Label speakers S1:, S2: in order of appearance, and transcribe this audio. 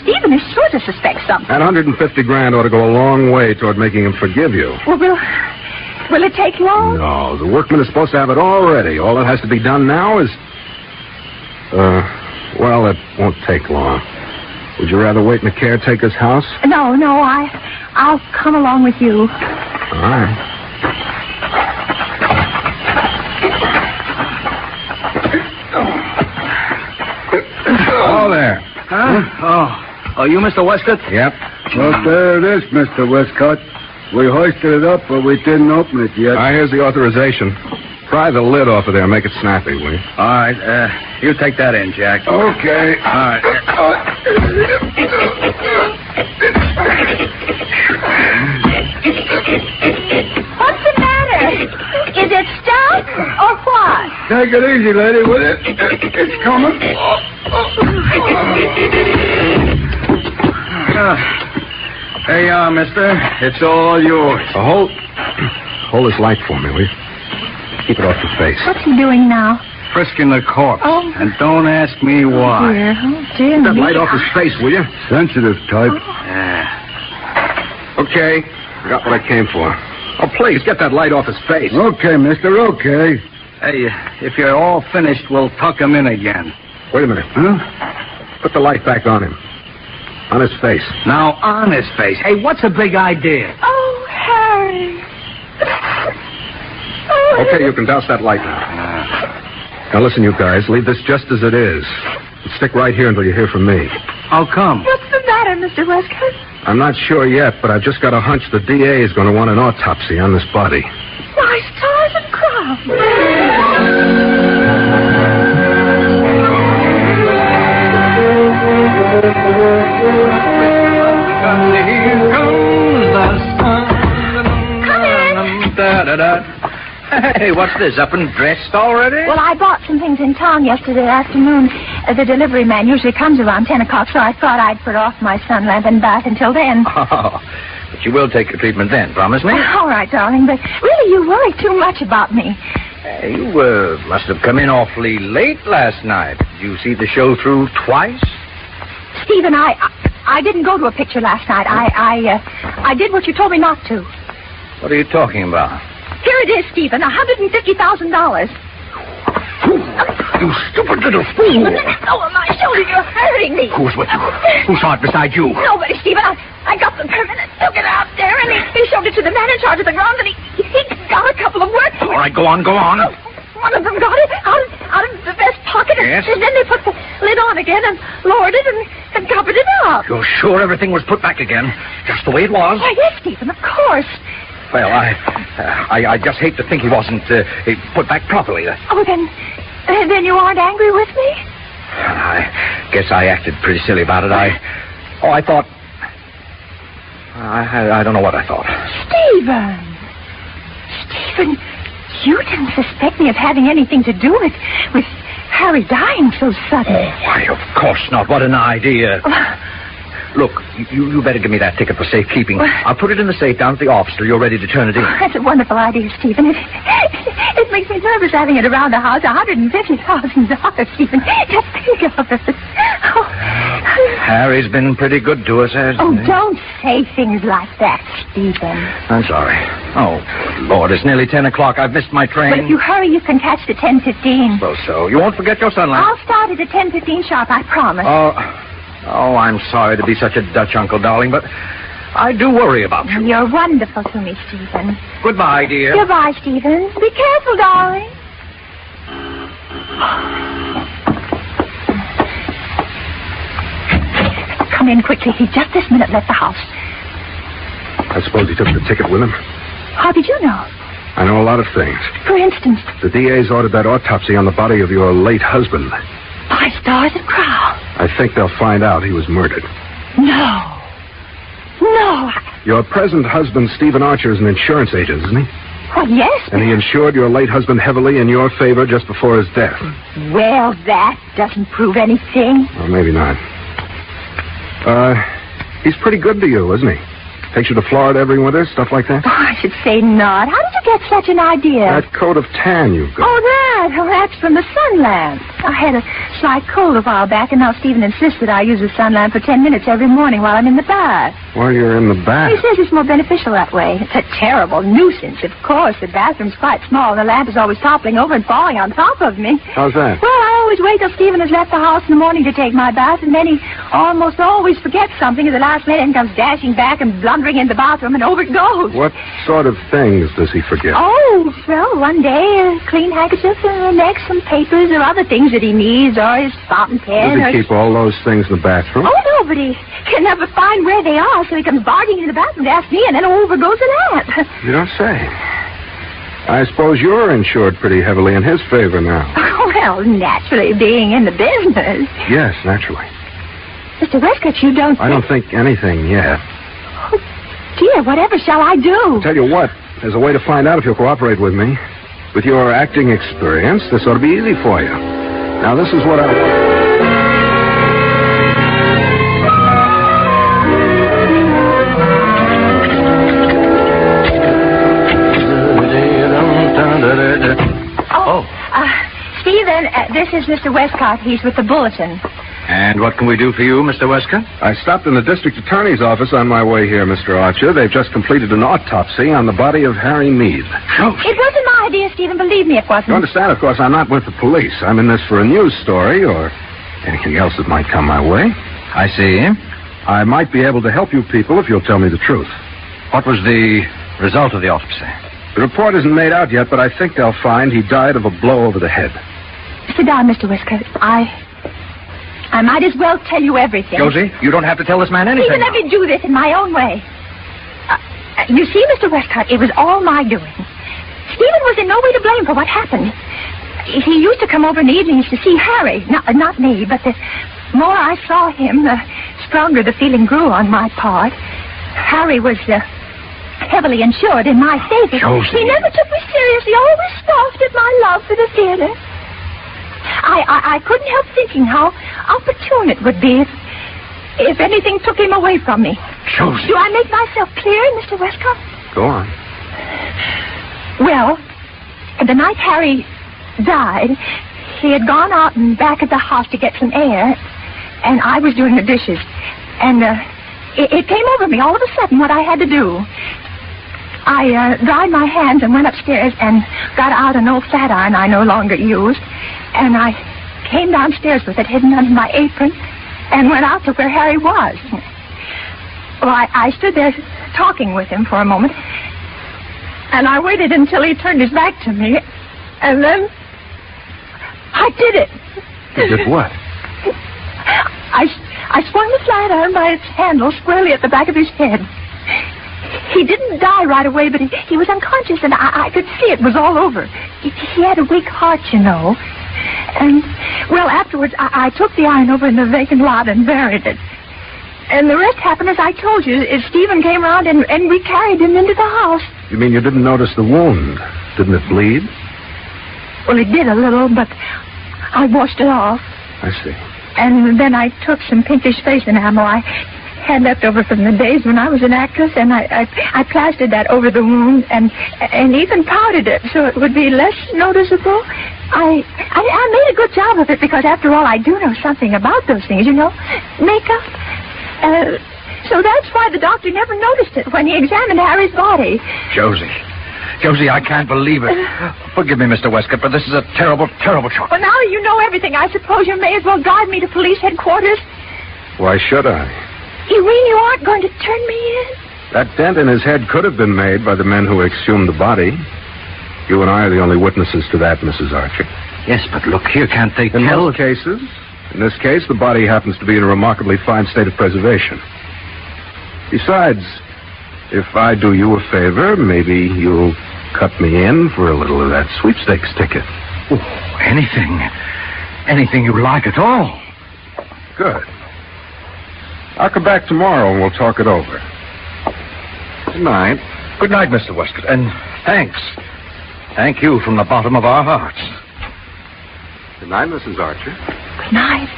S1: Stephen is sure to suspect something.
S2: That $150,000 ought to go a long way toward making him forgive you.
S1: Well, will it take long?
S2: No, the workman is supposed to have it all ready. All that has to be done now is... well, it won't take long. Would you rather wait in the caretaker's house?
S1: No, I'll come along with you.
S2: All right. Oh, there.
S3: Huh? Oh, you Mr. Westcott?
S2: Yep.
S4: Well, there it is, Mr. Westcott. We hoisted it up, but we didn't open it yet.
S2: Here's the authorization. Pry the lid off of there and make it snappy, will you?
S3: All right. You take that in, Jack.
S4: Okay.
S3: All right.
S1: What's the matter? Is it stuck or what?
S4: Take it easy, lady, will it? It's coming.
S3: Here you are, mister. It's all yours.
S2: Hold this light for me, will you? Keep it off your face.
S1: What's he doing now?
S3: Frisking the corpse.
S1: Oh.
S3: And don't ask me why.
S1: Dear
S2: Keep that light off his face, will you?
S4: Sensitive type.
S3: Yeah.
S2: Okay. I got what I came for. Oh, please, get that light off his face.
S4: Okay, mister, okay.
S3: Hey, if you're all finished, we'll tuck him in again.
S2: Wait a minute.
S4: Huh?
S2: Put the light back on him. On his face.
S3: Now, on his face. Hey, what's the big idea?
S1: Oh, Harry.
S2: Okay, you can douse that light now. Now, listen, you guys. Leave this just as it is. And stick right here until you hear from me.
S3: How come?
S1: What's the matter, Mr. Westcott?
S2: I'm not sure yet, but I've just got a hunch the DA is going to want an autopsy on this body.
S1: Why, stars and crowns.
S3: Here comes the sun.
S1: Come in.
S3: Hey, what's this? Up and dressed already?
S1: Well, I bought some things in town yesterday afternoon. The delivery man usually comes around 10 o'clock, so I thought I'd put off my sun lamp and bath until then.
S3: Oh, but you will take your treatment then, promise me?
S1: All right, darling, but really you worry too much about me.
S3: You must have come in awfully late last night. Did you see the show through twice?
S1: Stephen, I didn't go to a picture last night. I did what you told me not to.
S3: What are you talking about?
S1: Here it is, Stephen, $150,000.
S3: You stupid little fool!
S1: Let go of my shoulder. You're hurting me.
S3: Who's with you? Who saw it beside you?
S1: Nobody, Stephen. I got the permit and took it out there, and he showed it to the man in charge of the grounds, and he got a couple of works.
S3: All right, go on.
S1: One of them got it out of the vest pocket,
S3: Yes?
S1: and then they put the lid on again and lowered it and covered it up.
S3: You're sure everything was put back again, just the way it was?
S1: Why, yes, Stephen, of course.
S3: Well, I just hate to think he wasn't put back properly.
S1: Oh, then you aren't angry with me?
S3: I guess I acted pretty silly about it. I thought... I don't know what I thought.
S1: Stephen, you didn't suspect me of having anything to do with Harry dying so suddenly.
S3: Why, of course not. What an idea. Look, you better give me that ticket for safekeeping. I'll put it in the safe down at the office till you're ready to turn it in.
S1: That's a wonderful idea, Stephen. It makes me nervous having it around the house. $150,000, Stephen. Just think of it. Oh.
S3: Harry's been pretty good to us, hasn't he?
S1: Oh, don't say things like that, Stephen.
S3: I'm sorry. Oh, Lord, it's nearly 10 o'clock. I've missed my train.
S1: But if you hurry, you can catch the 10:15.
S3: Well, so you won't forget your sunlight.
S1: I'll start at the 10:15 sharp, I promise.
S3: Oh, I'm sorry to be such a Dutch uncle, darling, but I do worry about you.
S1: You're wonderful to me, Stephen.
S3: Goodbye, dear.
S1: Goodbye, Stephen. Be careful, darling. Come in quickly. He just this minute left the house.
S2: I suppose he took the ticket with him.
S1: How did you know?
S2: I know a lot of things.
S1: For instance?
S2: The DA's ordered that autopsy on the body of your late husband.
S1: By stars and crowns.
S2: I think they'll find out he was murdered.
S1: No.
S2: Your present husband, Stephen Archer, is an insurance agent, isn't he?
S1: Well, yes.
S2: And he insured your late husband heavily in your favor just before his death.
S1: Well, that doesn't prove anything.
S2: Well, maybe not. He's pretty good to you, isn't he? Takes you to Florida every winter, stuff like that?
S1: Oh, I should say not. How did you get such an idea?
S2: That coat of tan you've got.
S1: Oh, that. Oh, that's from the sun lamp. I had a slight cold a while back, and now Stephen insists that I use the sun lamp for 10 minutes every morning while I'm in the bath.
S2: While you're in the bath?
S1: He says it's more beneficial that way. It's a terrible nuisance, of course. The bathroom's quite small, and the lamp is always toppling over and falling on top of me.
S2: How's that?
S1: Well, I always wait till Stephen has left the house in the morning to take my bath, and then he almost always forgets something at the last minute and comes dashing back and blundering in the bathroom, and over it goes.
S2: What sort of things does he forget?
S1: Oh, well, one day a clean handkerchief, and the next some papers or other things that he needs, or his fountain pen.
S2: Does he keep all those things in the bathroom?
S1: Oh, no, but he can never find where they are, so he comes barging into the bathroom to ask me, and then over goes the lamp.
S2: You don't say. I suppose you're insured pretty heavily in his favor now.
S1: Well, naturally, being in the business.
S2: Yes, naturally.
S1: Mr. Westcott, you don't
S2: I don't think anything yet.
S1: Oh, dear, whatever shall I do?
S2: Tell you what, there's a way to find out if you'll cooperate with me. With your acting experience, this ought to be easy for you. Now, this is what I want.
S1: Stephen, this is Mr. Westcott. He's with the Bulletin.
S3: And what can we do for you, Mr. Westcott?
S2: I stopped in the district attorney's office on my way here, Mr. Archer. They've just completed an autopsy on the body of Harry Meade.
S1: It wasn't my idea, Stephen. Believe me, it wasn't.
S2: You understand, of course, I'm not with the police. I'm in this for a news story or anything else that might come my way.
S3: I see.
S2: I might be able to help you people if you'll tell me the truth.
S3: What was the result of the autopsy?
S2: The report isn't made out yet, but I think they'll find he died of a blow over the head.
S1: Sit down, Mr. Westcott. I might as well tell you everything.
S3: Josie, you don't have to tell this man anything.
S1: Stephen, let me do this in my own way. You see, Mr. Westcott, it was all my doing. Stephen was in no way to blame for what happened. He used to come over in the evenings to see Harry. Not me, but the more I saw him, the stronger the feeling grew on my part. Harry was heavily insured in my favor.
S3: Josie.
S1: He never took me seriously, always scoffed at my love for the theater. I couldn't help thinking how opportune it would be if anything took him away from me.
S3: Josie.
S1: Do I make myself clear, Mr. Westcott?
S2: Go on.
S1: Well, the night Harry died, he had gone out and back at the house to get some air, and I was doing the dishes. And it came over me all of a sudden what I had to do. I dried my hands and went upstairs and got out an old flat iron I no longer used, and I came downstairs with it hidden under my apron and went out to where Harry was. Well, I stood there talking with him for a moment, and I waited until he turned his back to me, and then I did it.
S2: You did what?
S1: I swung the flat iron by its handle squarely at the back of his head. He didn't die right away, but he was unconscious, and I could see it was all over. He had a weak heart, you know. And, well, afterwards, I took the iron over in the vacant lot and buried it. And the rest happened as I told you. Stephen came around, and we carried him into the house.
S2: You mean you didn't notice the wound? Didn't it bleed?
S1: Well, it did a little, but I washed it off.
S2: I see.
S1: And then I took some pinkish face enamel I had left over from the days when I was an actress, and I plastered that over the wound and even powdered it so it would be less noticeable. I made a good job of it because, after all, I do know something about those things, you know, makeup. So that's why the doctor never noticed it when he examined Harry's body.
S3: Josie, I can't believe it. Forgive me, Mr. Westcott, but this is a terrible, terrible shock.
S1: Well, now you know everything. I suppose you may as well drive me to police headquarters.
S2: Why should I?
S1: You mean you aren't going to turn me in?
S2: That dent in his head could have been made by the men who exhumed the body. You and I are the only witnesses to that, Mrs. Archer.
S3: Yes, but look here, can't they tell?
S2: In most cases. In this case, the body happens to be in a remarkably fine state of preservation. Besides, if I do you a favor, maybe you'll cut me in for a little of that sweepstakes ticket.
S3: Oh, anything you like at all.
S2: Good. I'll come back tomorrow and we'll talk it over. Good night.
S3: Good night, Mr. Westcott, and thanks. Thank you from the bottom of our hearts.
S2: Good night, Mrs. Archer.
S1: Good night.